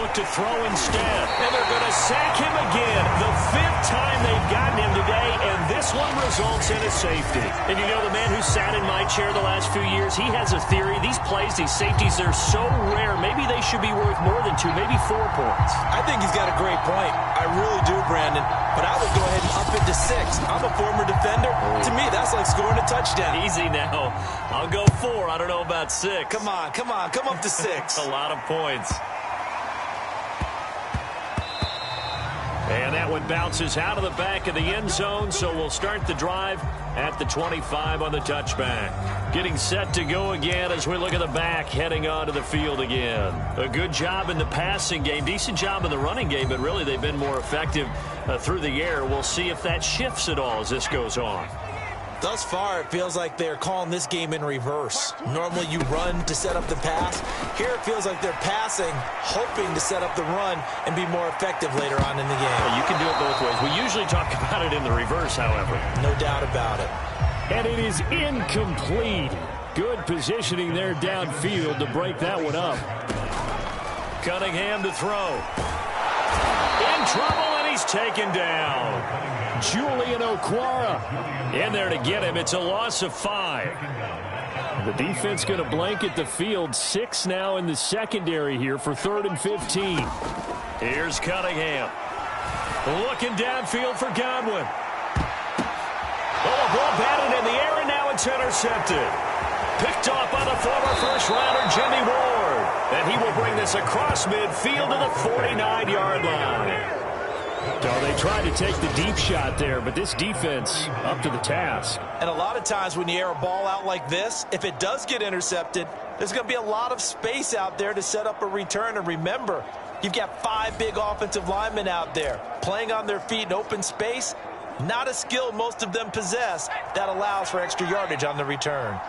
look to throw instead. And they're going to sack him again. The 5th time they've gotten him today, and this one results in a safety. And you know, the man who sat in my chair the last few years, he has a theory. These plays, these safeties, they're so rare. Maybe they should be worth more than 2, maybe 4 points. I think he's got a great point. I really do, Brandon. But I would go ahead and up it to 6. I'm a former defender. To me, that's like scoring a touchdown. Easy now. I'll go 4. I don't know about 6. Come on. Come up to 6. A lot of points. And that one bounces out of the back of the end zone, so we'll start the drive at the 25 on the touchback. Getting set to go again as we look at the back, heading onto the field again. A good job in the passing game, decent job in the running game, but really they've been more effective through the air. We'll see if that shifts at all as this goes on. Thus far, it feels like they're calling this game in reverse. Normally you run to set up the pass. Here it feels like they're passing, hoping to set up the run and be more effective later on in the game. You can do it both ways. We usually talk about it in the reverse, however. No doubt about it. And it is incomplete. Good positioning there downfield to break that one up. Cunningham to throw. In trouble, and he's taken down. Julian Okwara in there to get him. It's a loss of 5. The defense going to blanket the field. 6 now in the secondary here for 3rd and 15. Here's Cunningham. Looking downfield for Godwin. Oh, a ball batted in the air, and now it's intercepted. Picked off by the former first-rounder Jimmy Ward. And he will bring this across midfield to the 49-yard line. So they tried to take the deep shot there, but this defense up to the task. And a lot of times when you air a ball out like this, if it does get intercepted, there's going to be a lot of space out there to set up a return. And remember, you've got 5 big offensive linemen out there playing on their feet in open space. Not a skill most of them possess that allows for extra yardage on the return.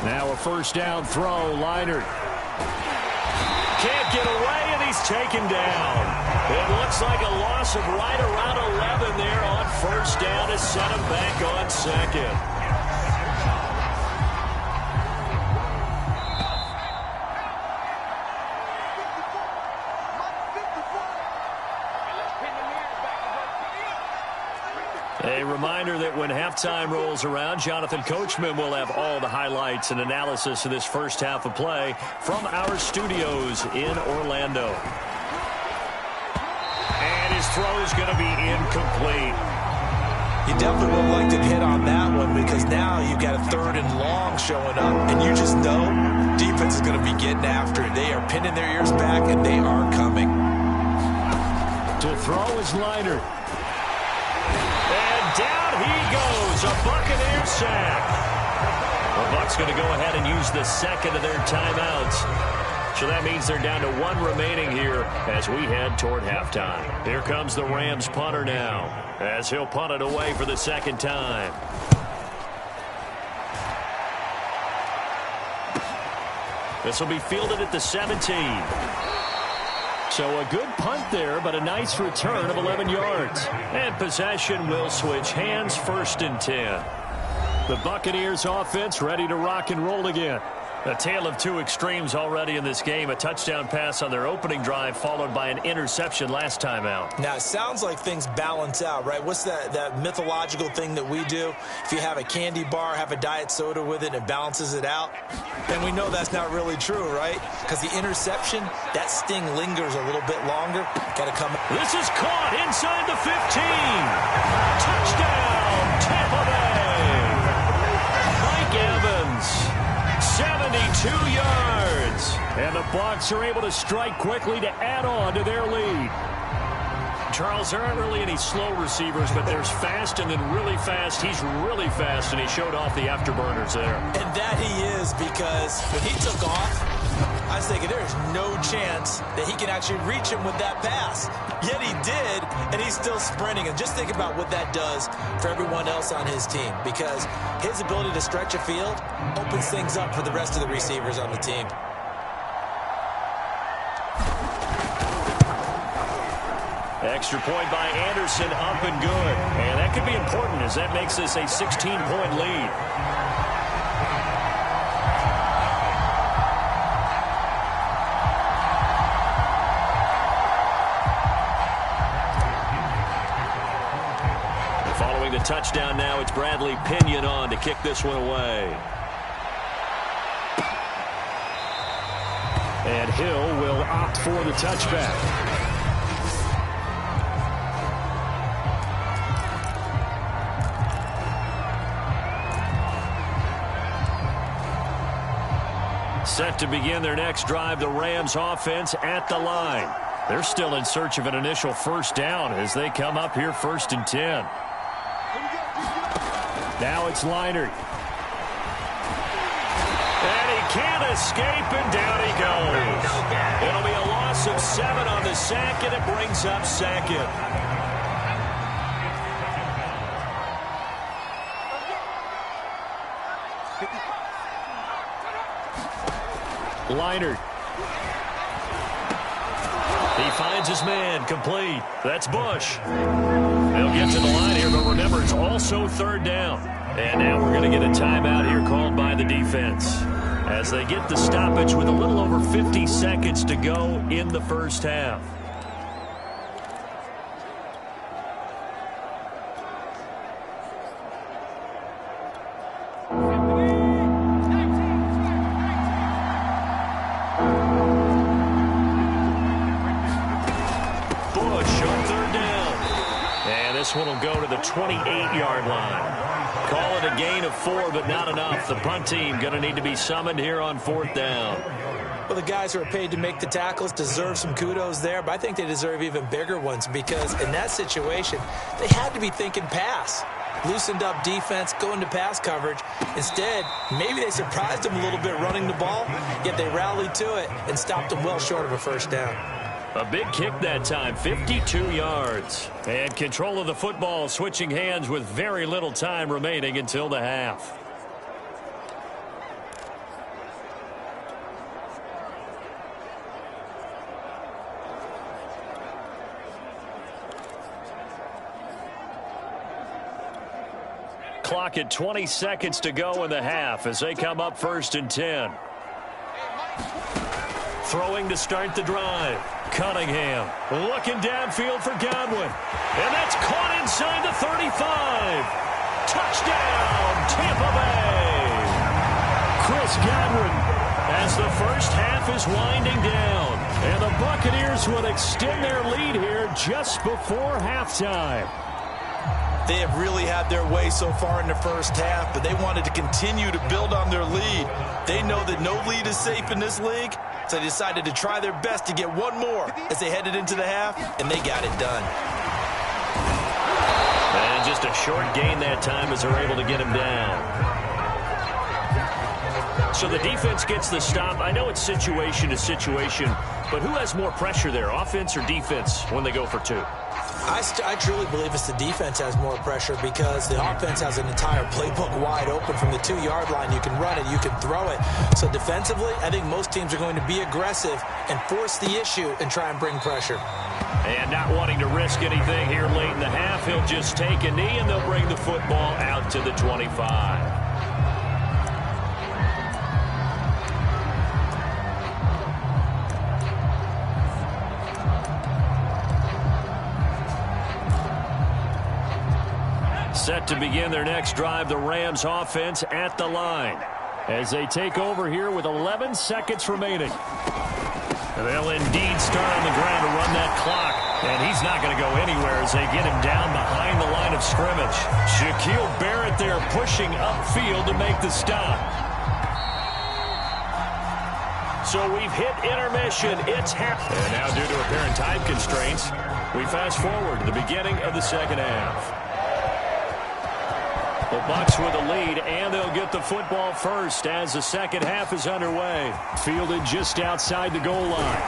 Now a first down throw, Leinart. Can't get away, and he's taken down. It looks like a loss of right around 11 there on first down to set him back on 2nd. A reminder that when halftime rolls around, Jonathan Coachman will have all the highlights and analysis of this first half of play from our studios in Orlando. And his throw is going to be incomplete. You definitely would like to hit on that one because now you've got a 3rd and long showing up, and you just know defense is going to be getting after it. They are pinning their ears back, and they are coming. To throw is Leinart. Down he goes, a Buccaneer sack. The Bucs going to go ahead and use the 2nd of their timeouts. So that means they're down to 1 remaining here as we head toward halftime. Here comes the Rams punter now as he'll punt it away for the 2nd time. This will be fielded at the 17. So a good punt there, but a nice return of 11 yards. And possession will switch hands, 1st and 10. The Buccaneers offense ready to rock and roll again. A tale of 2 extremes already in this game. A touchdown pass on their opening drive followed by an interception last time out. Now, it sounds like things balance out, right? What's that mythological thing that we do? If you have a candy bar, have a diet soda with it, it balances it out. And we know that's not really true, right? Because the interception, that sting lingers a little bit longer. Got to come. This is caught inside the 15. Touchdown, Tampa Bay. Mike Evans. 72 yards. And the Bucs are able to strike quickly to add on to their lead. Charles, there aren't really any slow receivers, but there's fast and then really fast. He's really fast, and he showed off the afterburners there. And that he is, because when he took off, I was thinking there's no chance that he can actually reach him with that pass. Yet he did, and he's still sprinting. And just think about what that does for everyone else on his team, because his ability to stretch a field opens things up for the rest of the receivers on the team. Extra point by Anderson, up and good. And that could be important as that makes this a 16-point lead. Following the touchdown now, it's Bradley Pinion on to kick this one away. And Hill will opt for the touchback. Set to begin their next drive, the Rams offense at the line. They're still in search of an initial first down as they come up here 1st and 10. Now it's Leinart. And he can't escape, and down he goes. It'll be a loss of 7 on the sack, and it brings up 2nd. Leinart. He finds his man, complete. That's Bush. They'll get to the line here, but remember, it's also 3rd down. And now we're going to get a timeout here called by the defense as they get the stoppage with a little over 50 seconds to go in the first half. This one will go to the 28-yard line. Call it a gain of 4, but not enough. The punt team going to need to be summoned here on 4th down. Well, the guys who are paid to make the tackles deserve some kudos there, but I think they deserve even bigger ones because in that situation, they had to be thinking pass. Loosened up defense, going to pass coverage. Instead, maybe they surprised them a little bit running the ball, yet they rallied to it and stopped them well short of a first down. A big kick that time, 52 yards. And control of the football switching hands with very little time remaining until the half. Clock at 20 seconds to go in the half as they come up 1st and 10. Throwing to start the drive. Cunningham looking downfield for Godwin. And that's caught inside the 35. Touchdown, Tampa Bay. Chris Godwin as the first half is winding down. And the Buccaneers would extend their lead here just before halftime. They have really had their way so far in the first half, but they wanted to continue to build on their lead. They know that no lead is safe in this league, so they decided to try their best to get one more as they headed into the half, and they got it done. And just a short gain that time as they're able to get him down. So the defense gets the stop. I know it's situation to situation, but who has more pressure there, offense or defense, when they go for 2? I truly believe it's the defense has more pressure because the offense has an entire playbook wide open from the 2-yard line. You can run it, you can throw it. So defensively, I think most teams are going to be aggressive and force the issue and try and bring pressure. And not wanting to risk anything here late in the half, he'll just take a knee and they'll bring the football out to the 25. Set to begin their next drive, the Rams offense at the line as they take over here with 11 seconds remaining. They'll indeed start on the ground to run that clock, and he's not going to go anywhere as they get him down behind the line of scrimmage. Shaquille Barrett there pushing upfield to make the stop. So we've hit intermission. It's half. And now due to apparent time constraints, we fast forward to the beginning of the second half. The Bucs with a lead, and they'll get the football first as the second half is underway. Fielded just outside the goal line.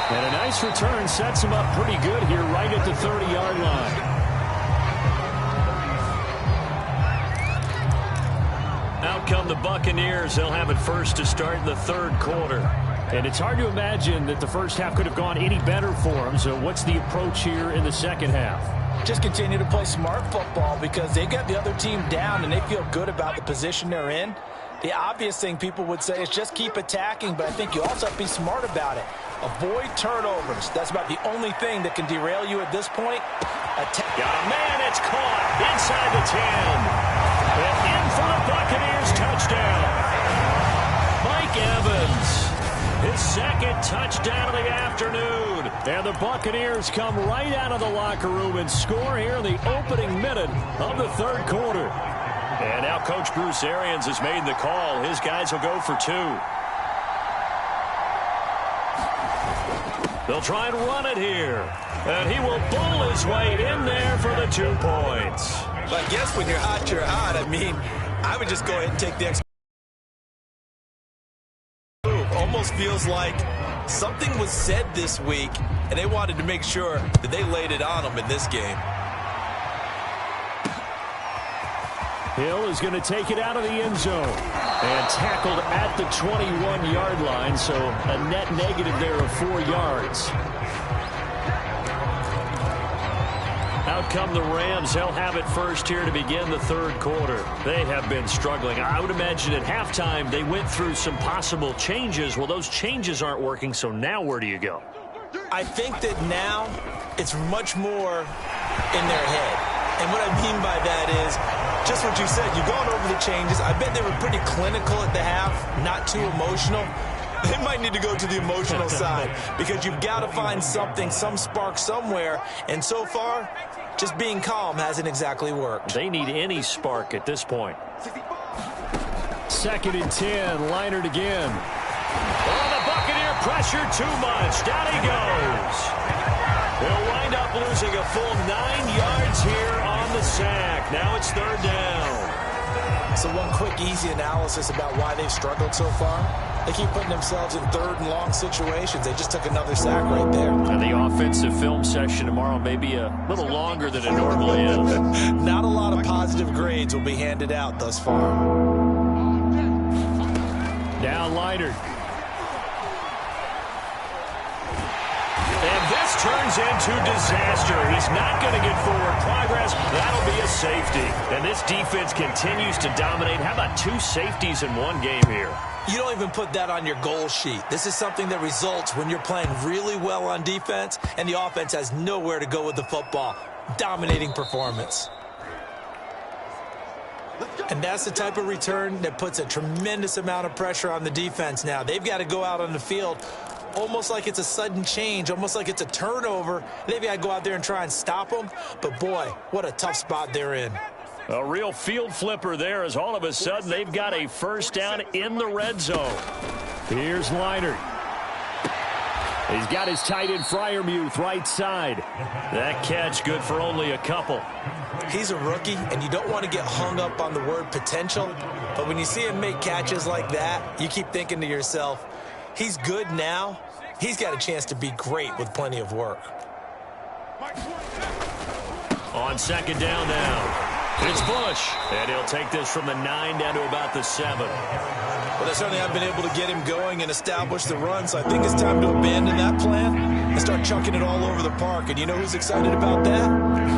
And a nice return sets him up pretty good here right at the 30-yard line. Out come the Buccaneers. They'll have it first to start the third quarter. And it's hard to imagine that the first half could have gone any better for them. So what's the approach here in the second half? Just continue to play smart football because they got the other team down and they feel good about the position they're in. The obvious thing people would say is just keep attacking, but I think you also have to be smart about it. Avoid turnovers. That's about the only thing that can derail you at this point. Got a man, it's caught inside the 10. And in for the Buccaneers touchdown. Mike Evans, his second touchdown of the afternoon. And the Buccaneers come right out of the locker room and score here in the opening minute of the third quarter. And now Coach Bruce Arians has made the call. His guys will go for 2. They'll try and run it here. And he will bull his way in there for the 2 points. But I guess when you're hot, you're hot. I mean, I would just go ahead and take the extra move. Almost feels like something was said this week, and they wanted to make sure that they laid it on them in this game. Hill is going to take it out of the end zone and tackled at the 21-yard line, so a net negative there of 4 yards. Out come the Rams. They'll have it first here to begin the third quarter. They have been struggling. I would imagine at halftime they went through some possible changes. Well, those changes aren't working, so now where do you go? I think that now it's much more in their head. And what I mean by that is just what you said. You've gone over the changes. I bet they were pretty clinical at the half, not too emotional. They might need to go to the emotional side because you've got to find something, some spark somewhere. And so far, just being calm hasn't exactly worked. They need any spark at this point. 2nd and 10, Leinart again. Oh, the Buccaneer pressure too much. Down he goes. They'll wind up losing a full 9 yards here on the sack. Now it's 3rd down. So one quick, easy analysis about why they've struggled so far. They keep putting themselves in 3rd and long situations. They just took another sack right there. And the offensive film session tomorrow may be a little longer than it normally is. Not a lot of positive grades will be handed out thus far. Now Leinart. And this turns into disaster. He's not going to get forward progress. That'll be a safety. And this defense continues to dominate. How about 2 safeties in one game here? You don't even put that on your goal sheet. This is something that results when you're playing really well on defense and the offense has nowhere to go with the football. Dominating performance. And that's the type of return that puts a tremendous amount of pressure on the defense now. They've got to go out on the field almost like it's a sudden change, almost like it's a turnover. They've got to go out there and try and stop them. But, boy, what a tough spot they're in. A real field flipper there as all of a sudden they've got a first down in the red zone. Here's Leinart. He's got his tight end Freiermuth right side. That catch good for only a couple. He's a rookie, and you don't want to get hung up on the word potential. But when you see him make catches like that, you keep thinking to yourself, he's good now. He's got a chance to be great with plenty of work. On 2nd down now. It's Bush, and he'll take this from the 9 down to about the 7. Well, they certainly haven't been able to get him going and establish the run, so I think it's time to abandon that plan and start chunking it all over the park. And you know who's excited about that?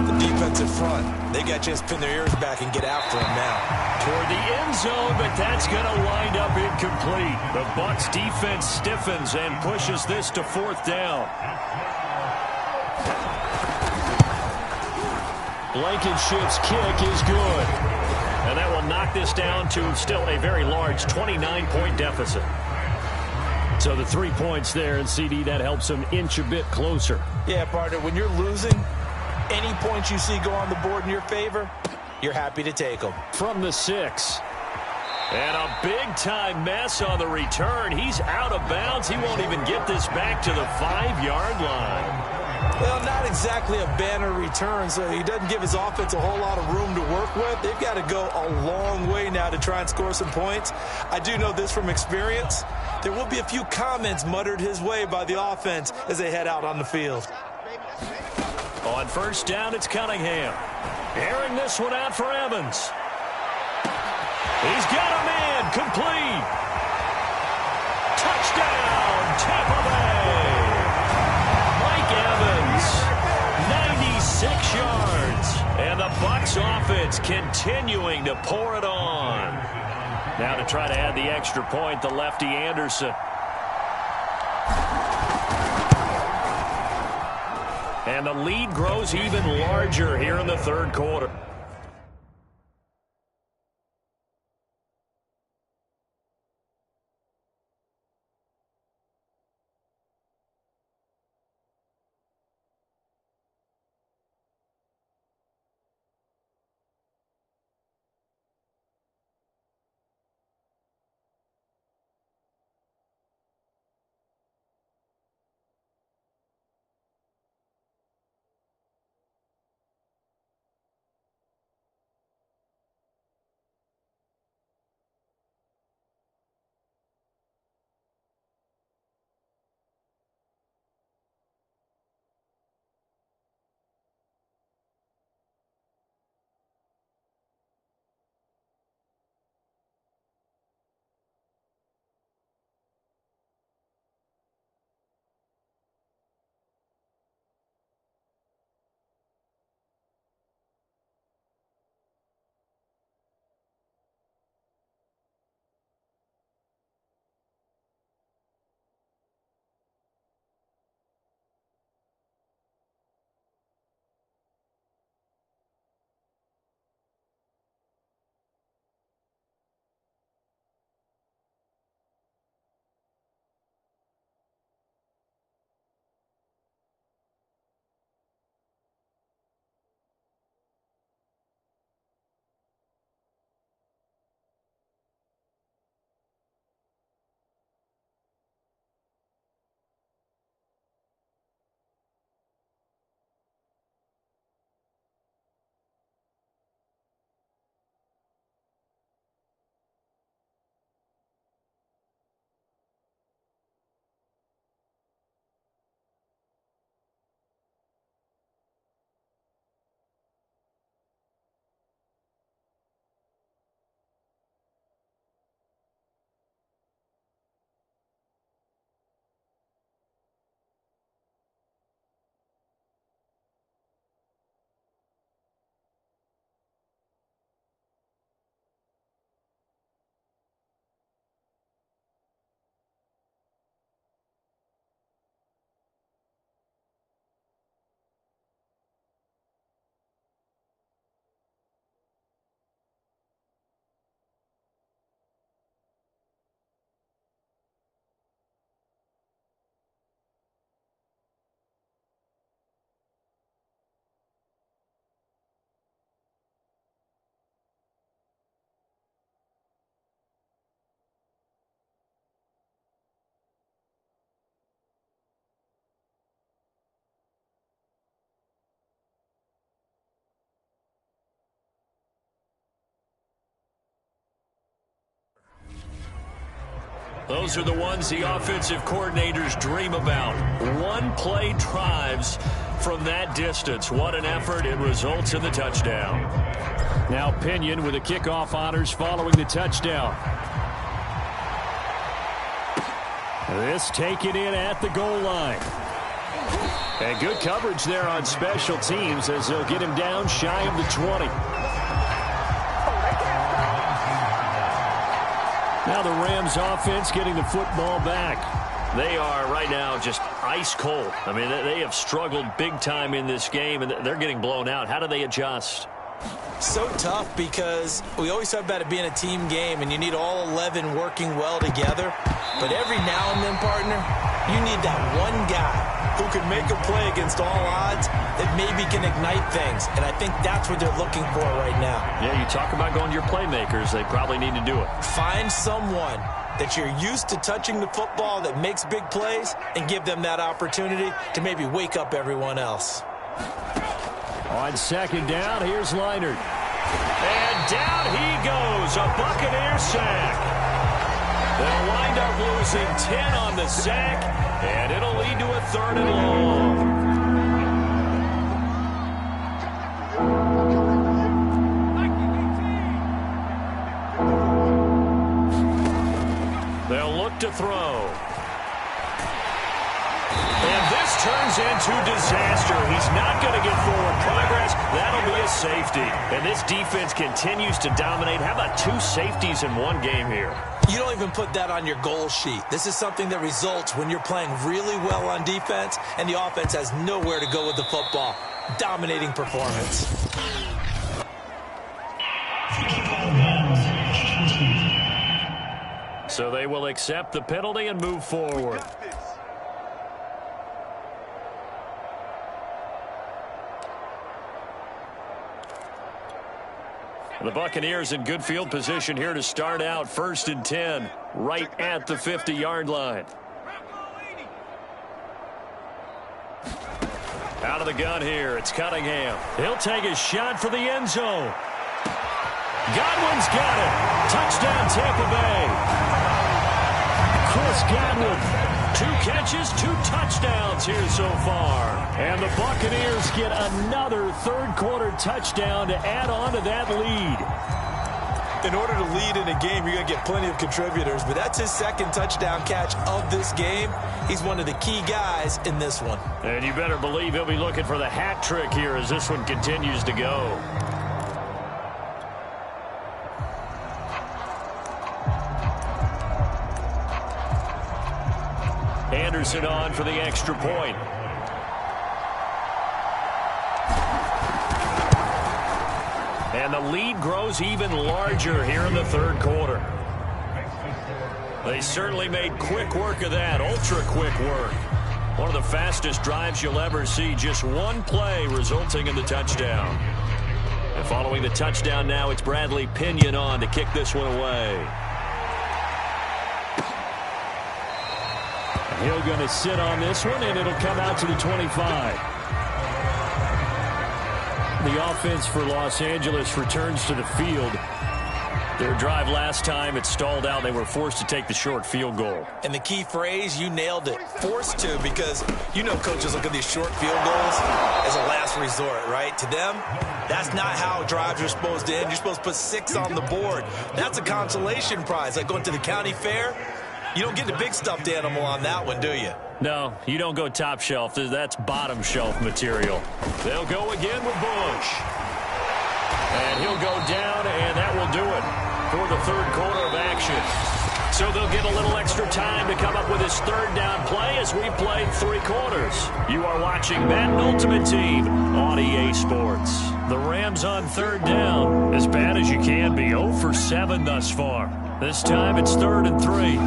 The defensive front. They got to just pin their ears back and get after him now. Toward the end zone, but that's going to wind up incomplete. The Bucs defense stiffens and pushes this to 4th down. Blankenship's kick is good. And that will knock this down to still a very large 29-point deficit. So the 3 points there, and CD, that helps them inch a bit closer. Yeah, partner, when you're losing, any points you see go on the board in your favor, you're happy to take them. From the 6. And a big-time mess on the return. He's out of bounds. He won't even get this back to the 5-yard line. Well, not exactly a banner return, so he doesn't give his offense a whole lot of room to work with. They've got to go a long way now to try and score some points. I do know this from experience. There will be a few comments muttered his way by the offense as they head out on the field. On 1st down, it's Cunningham. Airing this one out for Evans. He's got a man, complete. Touchdown, Tampa Bay. Mike Evans, 96 yards. And the Bucs offense continuing to pour it on. Now to try to add the extra point, the lefty Anderson. And the lead grows even larger here in the third quarter. Those are the ones the offensive coordinators dream about. One-play drives from that distance. What an effort. It results in the touchdown. Now Pinion with the kickoff honors following the touchdown. This taken in at the goal line. And good coverage there on special teams as they'll get him down shy of the 20. Now the Rams offense getting the football back. They are right now just ice cold. I mean, they have struggled big time in this game, and they're getting blown out. How do they adjust? So tough because we always talk about it being a team game, and you need all 11 working well together. But every now and then, partner, you need that one guy who can make a play against all odds that maybe can ignite things. And I think that's what they're looking for right now. Yeah, you talk about going to your playmakers. They probably need to do it. Find someone that you're used to touching the football that makes big plays and give them that opportunity to maybe wake up everyone else. On second down, here's Leinart. And down he goes, a Buccaneer sack. They'll wind up losing 10 on the sack, and it'll lead to a 3rd and long. They'll look to throw. faster. He's not going to get forward progress. That'll be a safety. And this defense continues to dominate. How about 2 safeties in one game here? You don't even put that on your goal sheet. This is something that results when you're playing really well on defense and the offense has nowhere to go with the football. Dominating performance. So they will accept the penalty and move forward. The Buccaneers in good field position here to start out. 1st and 10, right at the 50-yard line. Out of the gun here, it's Cunningham. He'll take a shot for the end zone. Godwin's got it. Touchdown, Tampa Bay. Chris Godwin. 2 catches, 2 touchdowns here so far. And the Buccaneers get another third-quarter touchdown to add on to that lead. In order to lead in a game, you're going to get plenty of contributors, but that's his 2nd touchdown catch of this game. He's one of the key guys in this one. And you better believe he'll be looking for the hat trick here as this one continues to go. Anderson on for the extra point. And the lead grows even larger here in the third quarter. They certainly made quick work of that, ultra-quick work. One of the fastest drives you'll ever see, just one play resulting in the touchdown. And following the touchdown now, it's Bradley Pinion on to kick this one away. He'll going to sit on this one, and it'll come out to the 25. The offense for Los Angeles returns to the field. Their drive last time, it stalled out. They were forced to take the short field goal. And the key phrase, you nailed it, forced to, because you know coaches look at these short field goals as a last resort, right? To them, that's not how drives are supposed to end. You're supposed to put 6 on the board. That's a consolation prize, like going to the county fair. You don't get the big stuffed animal on that one, do you? No, you don't go top shelf. That's bottom shelf material. They'll go again with Bush. And he'll go down, and that will do it for the third quarter of action. So they'll get a little extra time to come up with his third down play as we played 3 quarters. You are watching Madden Ultimate Team on EA Sports. The Rams on third down, as bad as you can be, 0 for 7 thus far. This time it's 3rd and 3.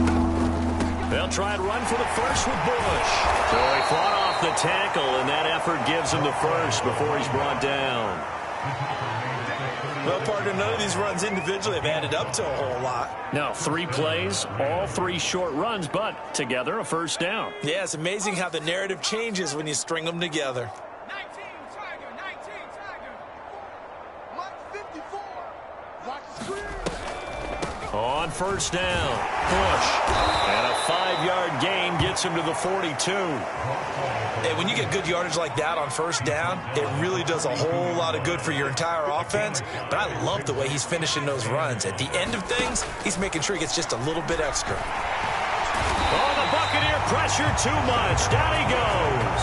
They'll try and run for the first with Bush. So he fought off the tackle, and that effort gives him the first before he's brought down. Well, partner, none of these runs individually have added up to a whole lot. Now, 3 plays, all 3 short runs, but together a first down. Yeah, it's amazing how the narrative changes when you string them together. 19 Tiger, 19 Tiger. Mike 54. Watch the screen. On first down, Bush. And a 5-yard gain gets him to the 42. Hey, when you get good yardage like that on first down, it really does a whole lot of good for your entire offense. But I love the way he's finishing those runs. At the end of things, he's making sure he gets just a little bit extra. Oh, the Buccaneer pressure too much. Down he goes.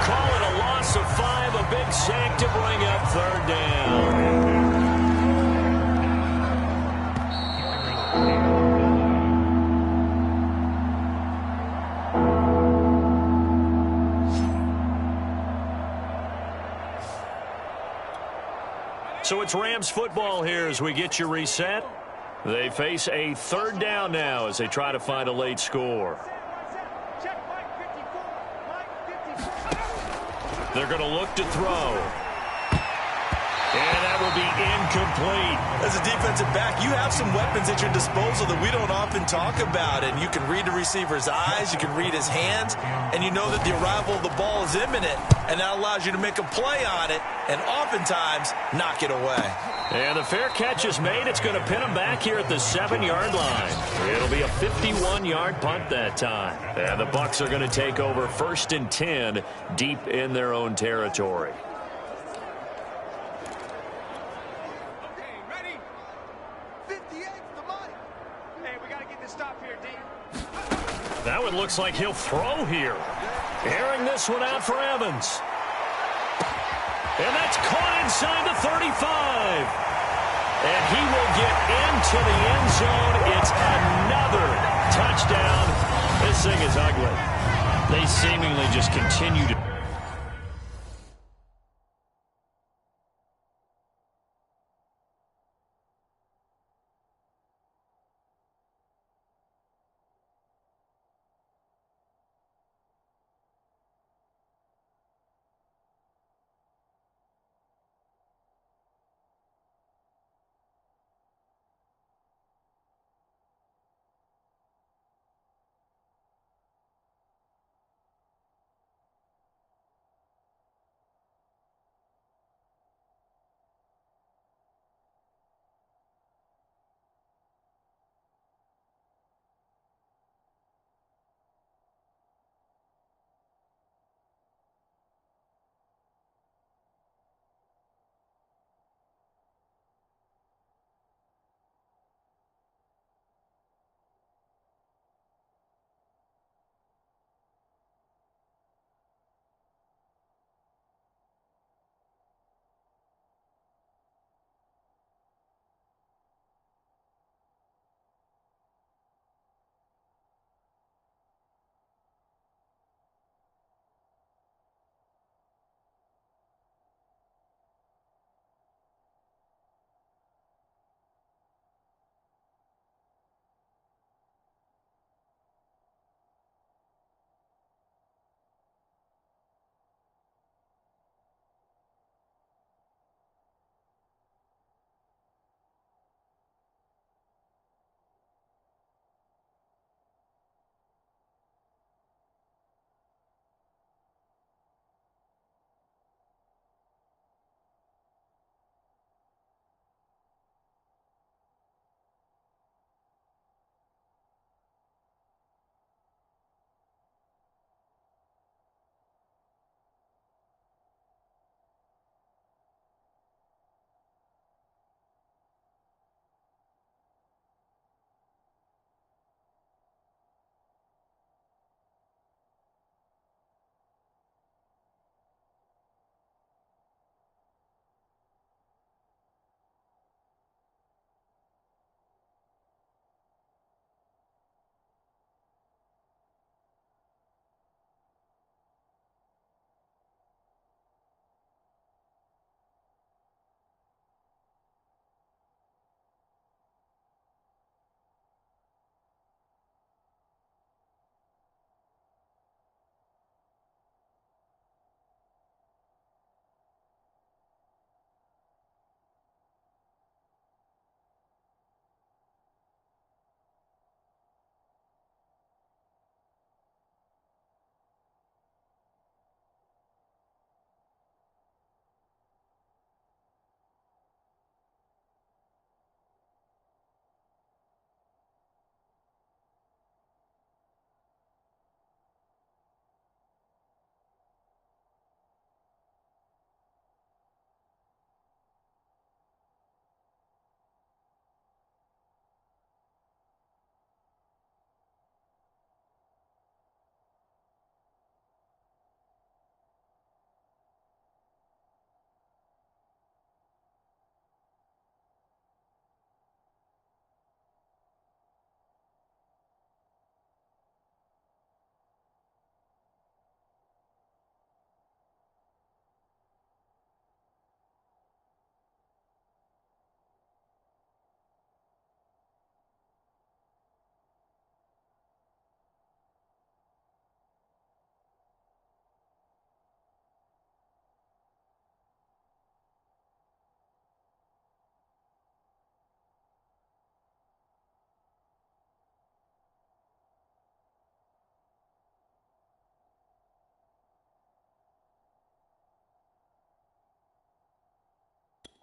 Call it a loss of 5, a big sack to bring up third down. So it's Rams football here as we get you reset. They face a third down now as they try to find a late score. They're going to look to throw. And that will be incomplete. As a defensive back, you have some weapons at your disposal that we don't often talk about. And you can read the receiver's eyes, you can read his hands, and you know that the arrival of the ball is imminent. And that allows you to make a play on it and oftentimes knock it away. And the fair catch is made. It's going to pin him back here at the 7-yard line. It'll be a 51-yard punt that time. And the Bucs are going to take over 1st and 10 deep in their own territory. That one looks like he'll throw here. Airing this one out for Evans. And that's caught inside the 35. And he will get into the end zone. It's another touchdown. This thing is ugly. They seemingly just continue to...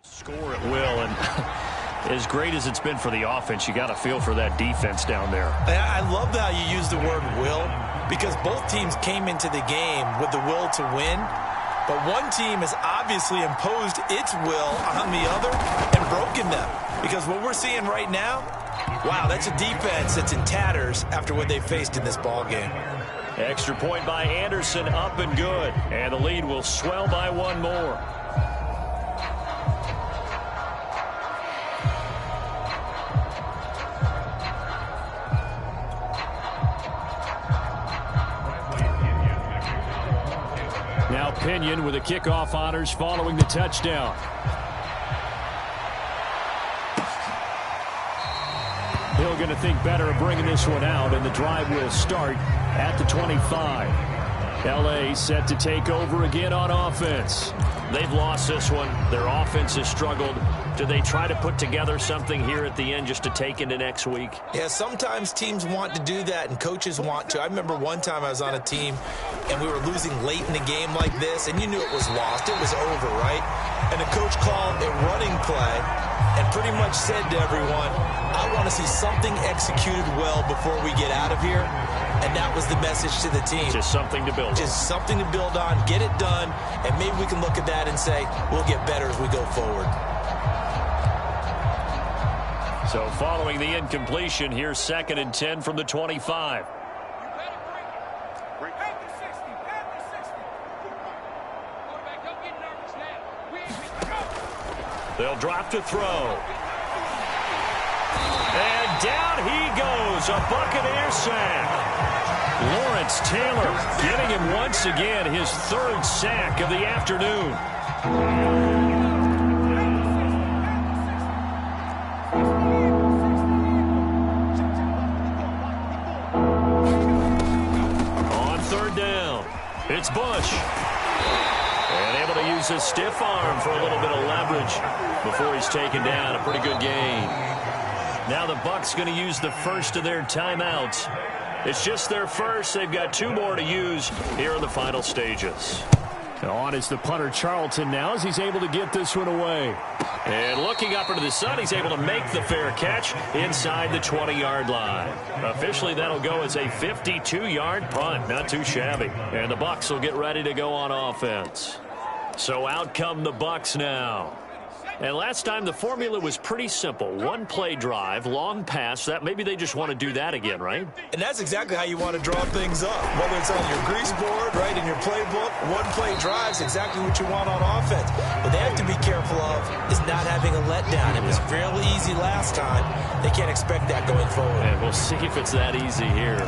Score at will, and as great as it's been for the offense, you got to feel for that defense down there. I love how you use the word will, because both teams came into the game with the will to win, but one team has obviously imposed its will on the other and broken them. Because what we're seeing right now, wow, that's a defense that's in tatters after what they faced in this ball game. Extra point by Anderson, up and good. And the lead will swell by one more. Now Pinion with the kickoff honors following the touchdown. Hill going to think better of bringing this one out, and the drive will start at the 25. L.A. set to take over again on offense. They've lost this one. Their offense has struggled. Do they try to put together something here at the end just to take into next week? Yeah, sometimes teams want to do that, and coaches want to. I remember one time I was on a team, and we were losing late in the game like this, and you knew it was lost. It was over, right? And the coach called a running play and pretty much said to everyone, I want to see something executed well before we get out of here. And that was the message to the team. Just something to build on. Just something to build on, get it done, and maybe we can look at that and say, we'll get better as we go forward. So following the incompletion, here's 2nd and 10 from the 25. They'll drop to throw. And down he goes, a Buccaneer sack. Lawrence Taylor getting him once again his 3rd sack of the afternoon. On 3rd down, it's Bush. And able to use his stiff arm for a little bit of leverage before he's taken down. A pretty good gain. Now the Bucs going to use the first of their timeouts. It's just their first. They've got 2 more to use here in the final stages. On is the punter Charlton now as he's able to get this one away. And looking up into the sun, he's able to make the fair catch inside the 20-yard line. Officially, that'll go as a 52-yard punt. Not too shabby. And the Bucs will get ready to go on offense. So out come the Bucs now. And last time the formula was pretty simple. 1 play drive, long pass. That maybe they just want to do that again, right? And that's exactly how you want to draw things up. Whether it's on your grease board, right, in your playbook, 1 play drive is exactly what you want on offense. What they have to be careful of is not having a letdown. It was fairly easy last time. They can't expect that going forward. And we'll see if it's that easy here.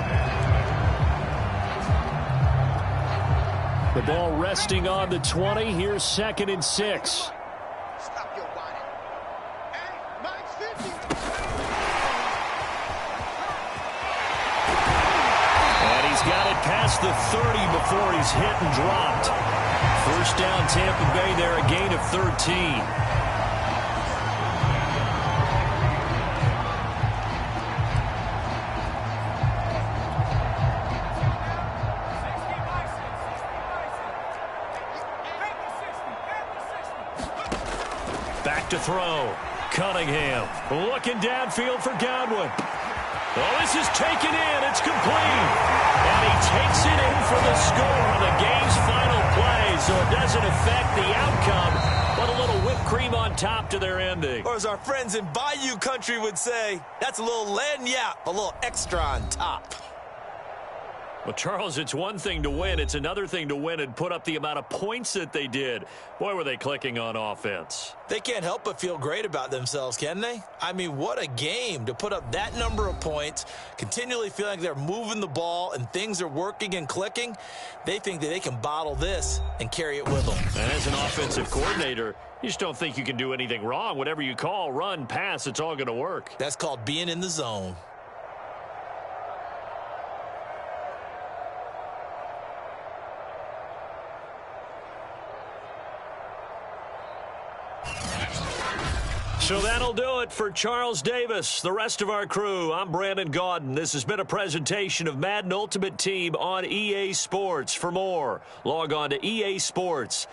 The ball resting on the 20. Here's 2nd and 6. Got it past the 30 before he's hit and dropped. 1st down, Tampa Bay there, a gain of 13. Back to throw. Cunningham looking downfield for Godwin. Well, this is taken in. It's complete. And he takes it in for the score on the game's final play, so it doesn't affect the outcome, but a little whipped cream on top to their ending. Or as our friends in Bayou country would say, that's a little lagniappe, a little extra on top. Well, Charles, it's one thing to win. It's another thing to win and put up the amount of points that they did. Boy, were they clicking on offense. They can't help but feel great about themselves, can they? I mean, what a game to put up that number of points, continually feeling like they're moving the ball and things are working and clicking. They think that they can bottle this and carry it with them. And as an offensive coordinator, you just don't think you can do anything wrong. Whatever you call, run, pass, it's all going to work. That's called being in the zone. So that'll do it for Charles Davis, the rest of our crew. I'm Brandon Gaudin. This has been a presentation of Madden Ultimate Team on EA Sports. For more, log on to easports.com.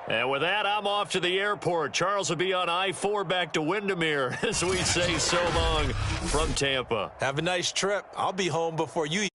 And with that, I'm off to the airport. Charles will be on I-4 back to Windermere as we say so long from Tampa. Have a nice trip. I'll be home before you.